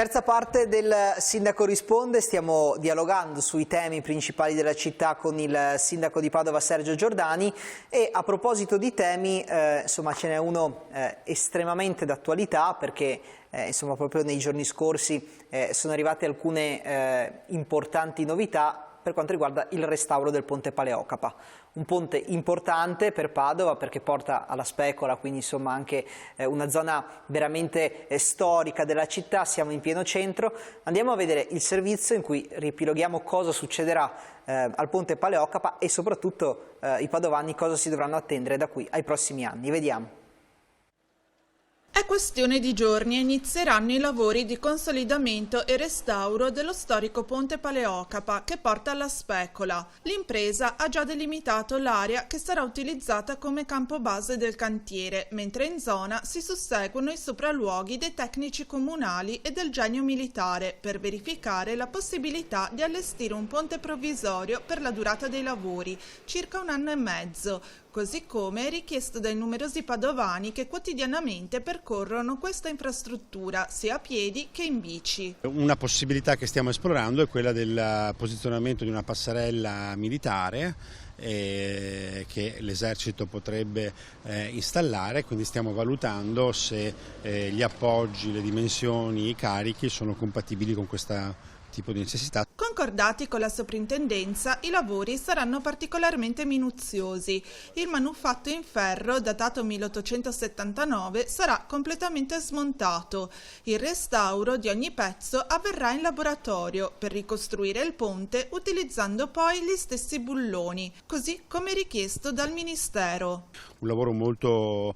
Terza parte del Sindaco risponde, stiamo dialogando sui temi principali della città con il sindaco di Padova Sergio Giordani e a proposito di temi, insomma ce n'è uno estremamente d'attualità perché insomma proprio nei giorni scorsi sono arrivate alcune importanti novità per quanto riguarda il restauro del ponte Paleocapa. Un ponte importante per Padova perché porta alla Specola, quindi insomma anche una zona veramente storica della città, siamo in pieno centro. Andiamo a vedere il servizio in cui riepiloghiamo cosa succederà al ponte Paleocapa e soprattutto i padovani cosa si dovranno attendere da qui ai prossimi anni. Vediamo. È questione di giorni e inizieranno i lavori di consolidamento e restauro dello storico ponte Paleocapa che porta alla Specola. L'impresa ha già delimitato l'area che sarà utilizzata come campo base del cantiere, mentre in zona si susseguono i sopralluoghi dei tecnici comunali e del genio militare per verificare la possibilità di allestire un ponte provvisorio per la durata dei lavori, circa 1 anno e mezzo, così come è richiesto dai numerosi padovani che quotidianamente percorrono questa infrastruttura sia a piedi che in bici. Una possibilità che stiamo esplorando è quella del posizionamento di una passerella militare che l'esercito potrebbe installare, quindi stiamo valutando se gli appoggi, le dimensioni, i carichi sono compatibili con questo tipo di necessità. Concordati con la soprintendenza, i lavori saranno particolarmente minuziosi. Il manufatto in ferro, datato 1879, sarà completamente smontato. Il restauro di ogni pezzo avverrà in laboratorio per ricostruire il ponte utilizzando poi gli stessi bulloni, così come richiesto dal Ministero. Un lavoro molto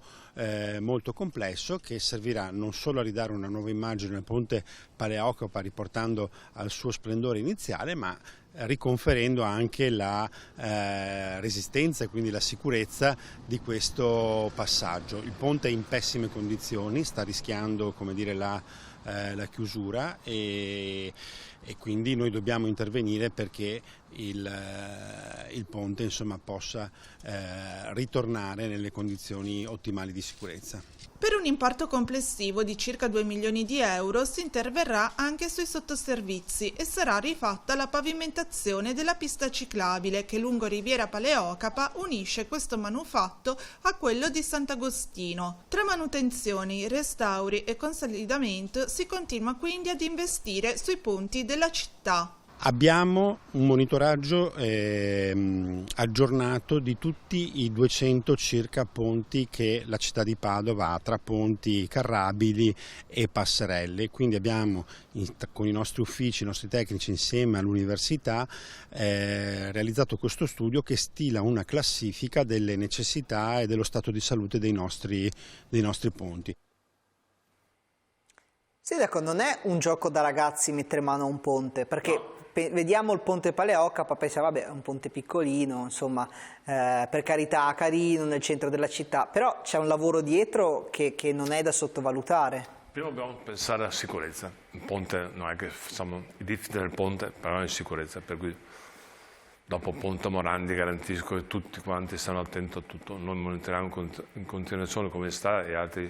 complesso che servirà non solo a ridare una nuova immagine al ponte Paleocapa riportando al suo splendore iniziale, ma riconferendo anche la resistenza e quindi la sicurezza di questo passaggio. Il ponte è in pessime condizioni, sta rischiando, come dire, la chiusura e quindi noi dobbiamo intervenire perché il ponte insomma possa ritornare nelle condizioni ottimali di sicurezza. Per un importo complessivo di circa 2 milioni di euro si interverrà anche sui sottoservizi e sarà rifatta la pavimentazione della pista ciclabile che lungo Riviera Paleocapa unisce questo manufatto a quello di Sant'Agostino. Tra manutenzioni, restauri e consolidamento si continua quindi ad investire sui ponti della città. Abbiamo un monitoraggio aggiornato di tutti i 200 circa ponti che la città di Padova ha tra ponti carrabili e passerelle, quindi abbiamo con i nostri uffici, i nostri tecnici insieme all'università realizzato questo studio che stila una classifica delle necessità e dello stato di salute dei nostri ponti. Sindaco, non è un gioco da ragazzi mettere mano a un ponte, perché no. Vediamo il ponte Paleocapa, pensiamo vabbè è un ponte piccolino, insomma per carità carino nel centro della città, però c'è un lavoro dietro che non è da sottovalutare. Prima dobbiamo pensare alla sicurezza, il ponte non è che facciamo i difetti del ponte, però è sicurezza, per cui dopo Ponte Morandi garantisco che tutti quanti stanno attenti a tutto, noi monitoriamo in continuazione come sta e altri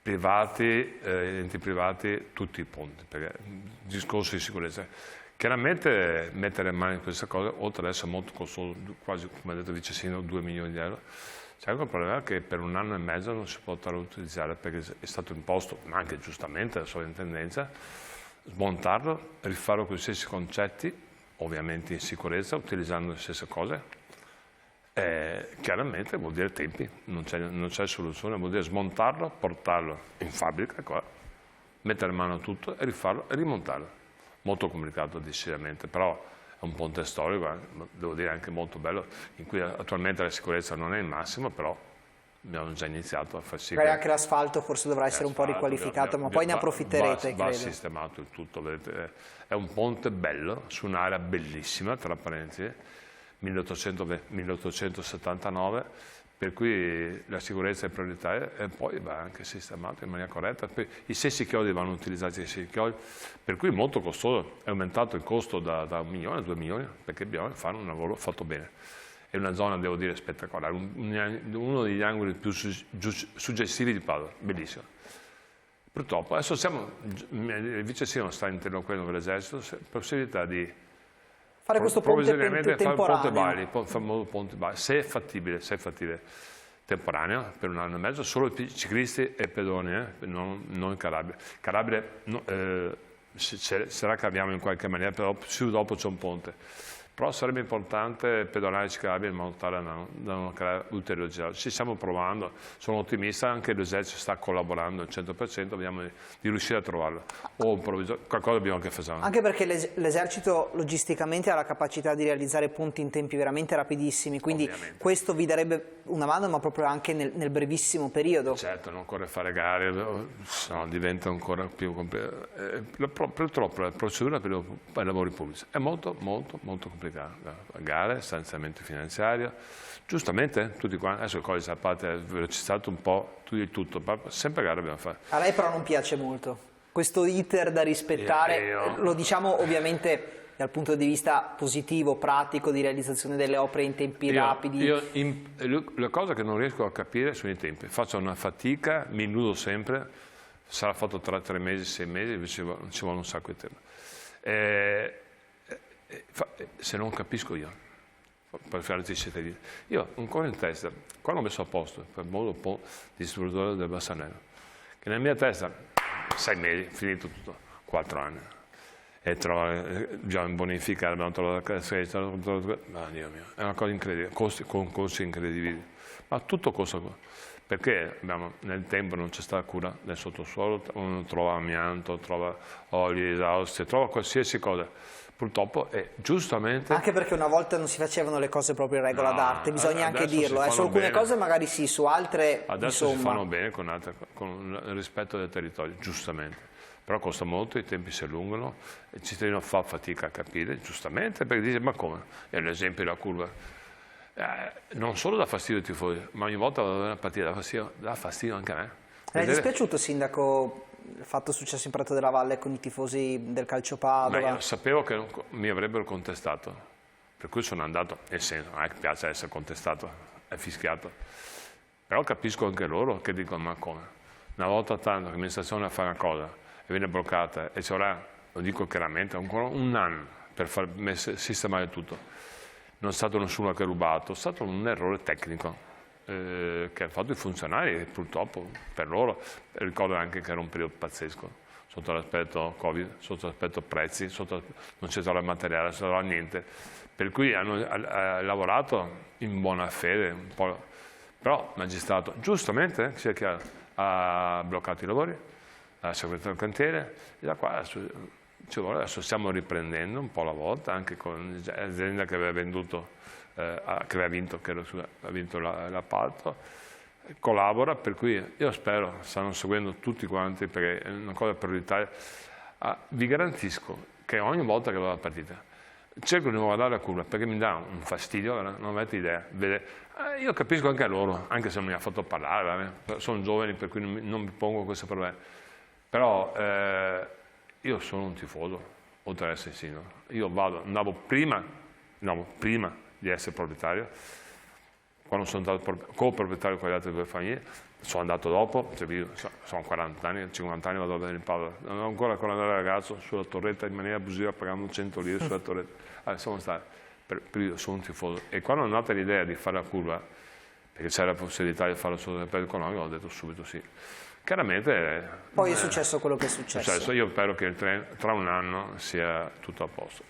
privati, enti privati, tutti i ponti, perché il discorso di sicurezza. Chiaramente mettere mano in questa cosa, oltre ad essere molto costoso, quasi come ha detto il vice sindaco, 2 milioni di euro, c'è anche un problema che per 1 anno e mezzo non si può utilizzare perché è stato imposto, ma anche giustamente dalla sovrintendenza, smontarlo, rifarlo con gli stessi concetti, ovviamente in sicurezza, utilizzando le stesse cose. Chiaramente vuol dire tempi, non c'è soluzione, vuol dire smontarlo, portarlo in fabbrica, qua, mettere mano a tutto e rifarlo e rimontarlo. Molto complicato decisamente, però è un ponte storico, devo dire anche molto bello, in cui attualmente la sicurezza non è il massimo, però abbiamo già iniziato a far sì che... Anche l'asfalto forse dovrà essere un po' riqualificato, ma poi ne approfitterete, va credo. sistemato il tutto, vedete, è un ponte bello, su un'area bellissima, tra parentesi, 1879, per cui la sicurezza è prioritaria e poi va anche sistemato in maniera corretta. I stessi chiodi vanno utilizzati, i stessi chiodi, per cui è molto costoso, è aumentato il costo da 1 milione a 2 milioni, perché bisogna fare un lavoro fatto bene. È una zona, devo dire, spettacolare, uno degli angoli più suggestivi di Padova, bellissimo. Purtroppo, adesso il vice sindaco sta interloquendo con l'esercito, possibilità di fare questo ponte temporaneo. Ponte Bali, se è fattibile, temporaneo, per 1 anno e mezzo, solo i ciclisti e pedoni, non in Calabria. Calabria sarà che abbiamo in qualche maniera, però più dopo c'è un ponte. Però sarebbe importante pedonare i Calabria in modo tale da non creare ulteriori disagi. Ci stiamo provando, sono ottimista, anche l'esercito sta collaborando al 100%, vediamo di riuscire a trovarlo. O qualcosa dobbiamo anche fare. Anche perché l'esercito logisticamente ha la capacità di realizzare ponti in tempi veramente rapidissimi, quindi ovviamente questo vi darebbe una mano, ma proprio anche nel brevissimo periodo. Certo, non occorre fare gare, se no diventa ancora più complicato. Purtroppo la procedura per i lavori pubblici è molto complicata. Gare, stanziamento finanziario, giustamente tutti quanti, adesso il codice Zapata è velocizzato un po' tutto, ma sempre gare dobbiamo fare. A lei però non piace molto questo iter da rispettare, lo diciamo ovviamente dal punto di vista positivo, pratico, di realizzazione delle opere in tempi rapidi. La cosa che non riesco a capire sono i tempi, faccio una fatica, mi illudo sempre, sarà fatto tra 3 mesi, 6 mesi, invece ci vuole un sacco di tempo. Se non capisco io, per fare i cittadini, io ho ancora in testa, quando ho messo a posto per modo un po' di distributore del Bassanello, che nella mia testa 6 mesi, finito tutto, 4 anni, e già in bonificare, abbiamo trovato la casa, ma Dio mio, è una cosa incredibile, concorsi incredibili, ma tutto costa, perché nel tempo non c'è stata cura del sottosuolo, uno trova amianto, trova oli esausti, trova qualsiasi cosa. Purtroppo, giustamente... Anche perché una volta non si facevano le cose proprio in regola d'arte, bisogna anche dirlo, su alcune cose magari sì, su altre adesso si fanno bene con il rispetto del territorio, giustamente, però costa molto, i tempi si allungano, il cittadino fa fatica a capire, giustamente, perché dice ma come? È l'esempio della curva, non solo dà fastidio ai tifosi, ma ogni volta una partita dà fastidio anche a me. È dispiaciuto, sindaco, il fatto successo in Prato della Valle con i tifosi del Calcio Padova? Io sapevo che mi avrebbero contestato, per cui sono andato, nel senso, non è che piace essere contestato, è fischiato, però capisco anche loro che dicono ma come? Una volta tanto che l'amministrazione fa una cosa e viene bloccata e ci avrà, lo dico chiaramente, ancora 1 anno per sistemare tutto. Non è stato nessuno che ha rubato, è stato un errore tecnico. Che hanno fatto i funzionari e purtroppo per loro ricordo anche che era un periodo pazzesco sotto l'aspetto Covid, sotto l'aspetto prezzi, non c'è stato il materiale, non c'è stato niente, per cui hanno lavorato in buona fede un po', però il magistrato giustamente sia chiaro, ha bloccato i lavori, la segretaria del cantiere e da qua adesso stiamo riprendendo un po' alla volta anche con l'azienda che aveva venduto che aveva vinto l'appalto, collabora, per cui io spero, stanno seguendo tutti quanti perché è una cosa prioritaria. Vi garantisco che ogni volta che vado alla partita cerco di non guardare la curva perché mi dà un fastidio, non avete idea. Io capisco anche a loro, anche se non mi ha fatto parlare, sono giovani per cui non mi pongo questo problema, però io sono un tifoso, oltre ad essere sindaco. Io andavo prima di essere proprietario, quando sono andato co-proprietario con le altre 2 famiglie, sono andato dopo, sono 40 anni, 50 anni vado a vedere in Padova, non ho ancora quando ero ragazzo sulla torretta in maniera abusiva pagando 100 lire sulla torretta, io sono un tifoso e quando è nata l'idea di fare la curva, perché c'era la possibilità di fare solo per economico, ho detto subito sì. Chiaramente poi è successo quello che è successo. Io spero che tra 1 anno sia tutto a posto,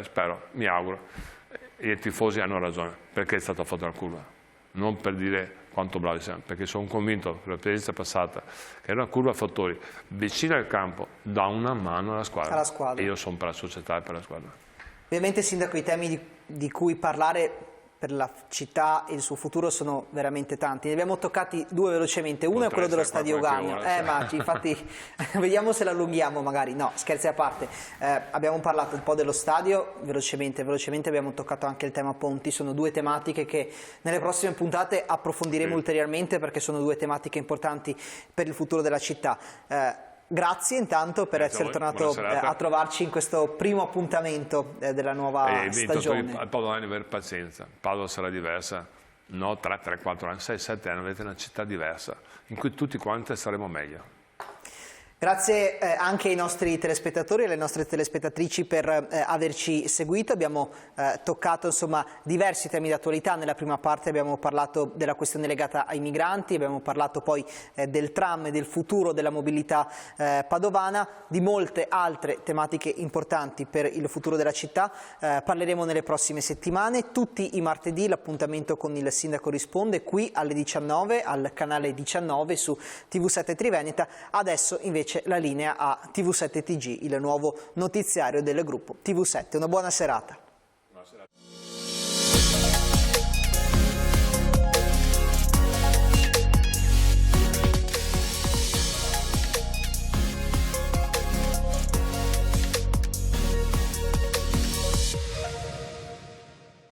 spero, mi auguro. E i tifosi hanno ragione, perché è stata fatta la curva, non per dire quanto bravi siamo, perché sono convinto per l'esperienza passata che era una curva a fattori vicina al campo, dà una mano alla squadra. E io sono per la società e per la squadra. Ovviamente, sindaco, i temi di cui parlare per la città e il suo futuro sono veramente tanti. Ne abbiamo toccati 2 velocemente. Uno è quello dello Stadio Euganeo. Ma infatti vediamo se l'allunghiamo magari. No, scherzi a parte. Abbiamo parlato un po' dello stadio, velocemente abbiamo toccato anche il tema ponti. Sono 2 tematiche che nelle prossime puntate approfondiremo ulteriormente perché sono 2 tematiche importanti per il futuro della città. Grazie intanto per essere tornato a trovarci in questo primo appuntamento della nuova stagione. A Padova devi avere pazienza, Padova sarà diversa, no 3, 4 anni, 6, 7 anni, avete una città diversa in cui tutti quanti saremo meglio. Grazie anche ai nostri telespettatori e alle nostre telespettatrici per averci seguito. Abbiamo toccato insomma diversi temi d'attualità. Nella prima parte abbiamo parlato della questione legata ai migranti, abbiamo parlato poi del tram e del futuro della mobilità padovana, di molte altre tematiche importanti per il futuro della città. Parleremo nelle prossime settimane, tutti i martedì l'appuntamento con il Sindaco risponde qui alle 19 al canale 19 su TV7 Triveneta. Adesso invece la linea a TV7 TG, il nuovo notiziario del gruppo TV7. Una buona serata.